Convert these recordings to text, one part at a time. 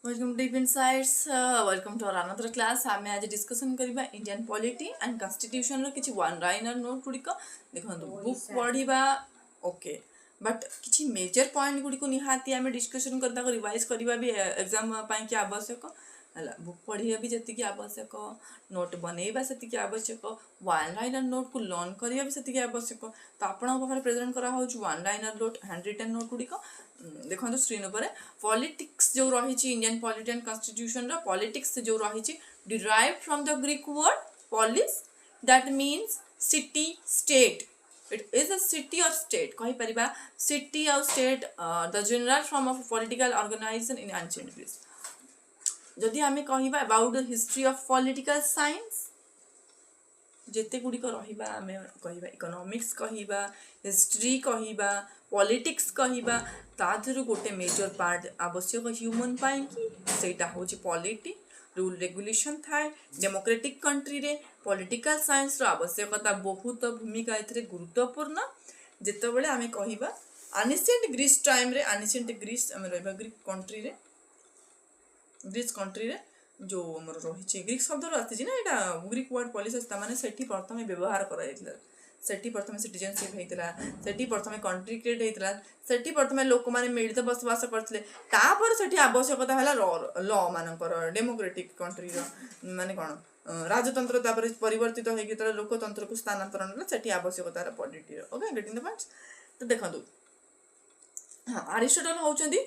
welcome to different sites welcome to our another class आम आज discussion करबा Indian polity and constitution रो किछि वन लाइनर नोट गुड़िक देखो बुक पढ़ा ओके बट किछि मेजर पॉइंट गुड़िक निहाती आम डिस्कसन करता रिवाइज करबा भी एग्जाम पाई कि आवश्यक है बुक पढ़ा भी जी आवश्यक नोट बनइबा से आवश्यक वन लाइनर नोट को लर्न करवा भी से आवश्यक तो आपके प्रेजेंट करा one liner note hand written note गुड़िक देखो स्क्रीन उपर पॉलिटिक्स जो रही Indian polity and constitution politics जो रही derived from the Greek word polis that means city state it is a city और स्टेट कही परिबा सिटी और state the general form of political organisation in ancient Greece जदि आमे कहिबा about the history of political science जेते गुड़िक रहिबा आमे कहिबा economics कहिबा history कहिबा politics कहिबा ताधरु गोटे major part आवश्यक ह्यूमन पाई कि सेटा होची पॉलिटी रूल रेगुलेशन थाए डेमोक्रेटिक कंट्री रे पॉलिटिकल साइंस रो आवश्यकता बहुत भूमिका एथरे गुरुत्वपूर्ण जेतेबेले आमे कहिबा एंशिएंट ग्रीस टाइम रे एंशिएंट ग्रीस आमे रहबा ग्रीस कंट्री रे जो हमर रही ग्रीक शब्द आसी ना यहाँ ग्रीक वर्ड पॉलिस माने सेठी प्रथम व्यवहार कराइला सेठी प्रथम सिटीजनशिप होता सेठी प्रथम कंट्री क्रिएट होता सेठी प्रथम लोक मैंने मिलित बसवास करते तापर सेठी आवश्यकता है लॉ मानकर डेमोक्रेटिक कंट्री माने कौन राजतंत्र तापर परिवर्तित होकर लोकतंत्र को स्थानांतरण सेठी आवश्यकता polity okay getting the points तो देखो हाँ अरिस्टोटल होउचंदी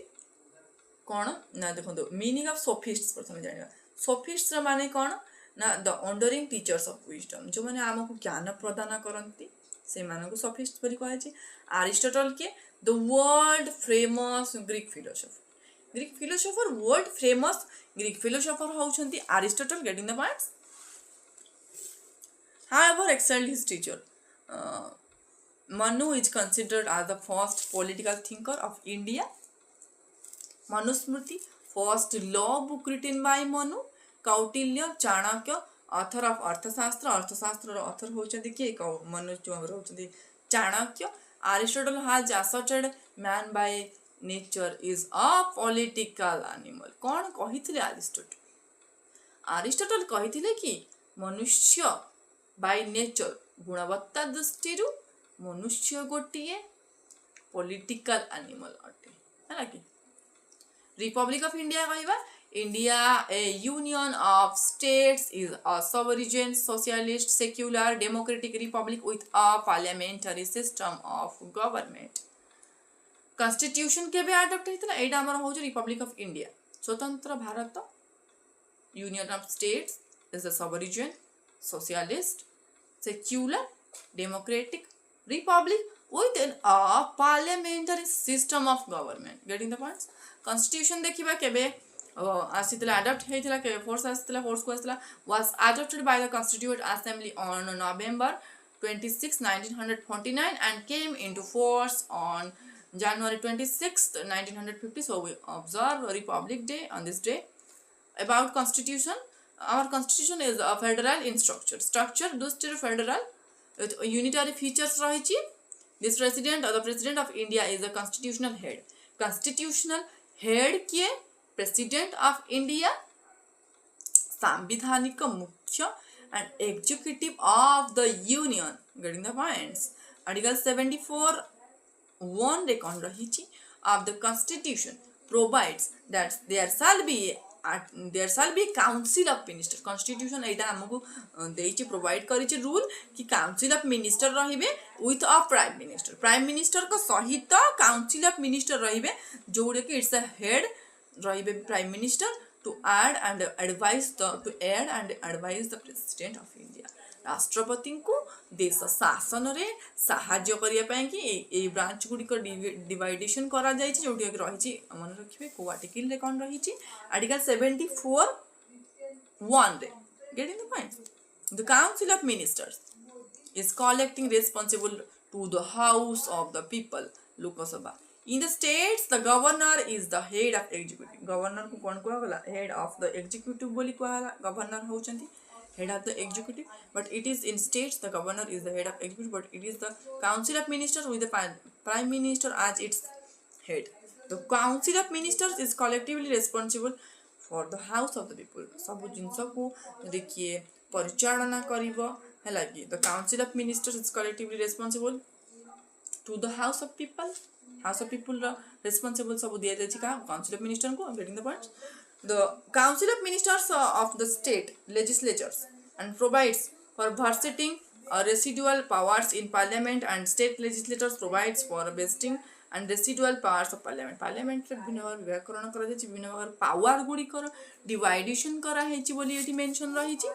कौन ना देखो मीनिंग ऑफ सोफिस्ट्स प्रथम जानिबा सोफिस्ट्स माने कौन ना द अंडरिंग टीचर्स ऑफ विजडम जो माने आमको ज्ञान प्रदान करती से मानको सोफिस्ट परि कहै अरिस्टोटल के the world famous Greek philosopher world famous Greek philosopher होउछंती Aristotle getting the points however excelled his teacher Manu is considered as the first political thinker of India Manusmriti first law book written by Manu Kautilya Chanakya author of Arthashastra author होचंदी के मनु जो होचंदी Chanakya Aristotle has asserted man by nature is a political animal कौन कहिथिले Aristotle कहिथिले कि मनुष्य by nature गुणवत्ता दृष्टि मनुष्य गोटिए पॉलिटिकल एनिमल अटे है कि रिपब्लिक ऑफ इंडिया कहवा India A union of states is a sovereign socialist secular democratic republic with a parliamentary system of government constitution के भी अडॉप्ट हेतला एडा हमर हो जो रिपब्लिक ऑफ इंडिया स्वतंत्र Bharat union of states is a sovereign socialist secular democratic republic with a parliamentary system of government getting the points constitution देखिबा केबे आसीतला adopt हेतला के फोर्स आसीतला फोर्स को आसीतला was adopted by the constituent assembly on November 26 1949 and came into force on January 26 1950 so we observe Republic Day on this day about constitution our constitution is a federal in structure dustir federal with unitary features rahichi this president or the president of India is the constitutional head किए president of India सांविधानिक मुख्य and executive of the union getting the points article 74 1 रे कौन रही of the constitution provides that there shall be council of minister constitution एटा हमको देइछि provide करिछि रूल कि काउंसिल ऑफ मिनिस्टर रहिबे विथ अ प्राइम मिनिस्टर को सहित काउंसिल ऑफ मिनिस्टर रहिबे जोड़े कि इट्स अ हेड रहिबे prime minister to aid and advise the president of India राष्ट्रपति को देश शासन रे साहाय्य करिया पई कि ए ब्रांच गुडी डिवाइडेशन करा जाय छि जोटी रही मन रखिबे को आर्टिकल रे कोन रही आर्टिकल 74 1 रे getting the point the council of ministers is collecting responsible to the house of the people लोक सभा in the states the governor is the head of executive governor को कोन को गला head of the executive बोली को governor होचंती head of the executive but it is in states the governor is the head of executive but it is the council of ministers with the prime minister as its head The Council of Ministers is collectively responsible for the house of the people सब जिनस को यदि किए परिचालना करिवो हैला कि the council of ministers is collectively responsible to the house of people responsible सब दिया जाए का काउंसिल ऑफ मिनिस्टर को getting the points the council of ministers of the state legislatures and provides for vesting residual powers in parliament and state legislators provides for vesting and residual powers of parliament रे विभिन्न भाग व्याकरण करा जाय विभिन्न भाग power गुडी कर डिवाइडेशन करा हेची बोली एठी मेंशन रही छी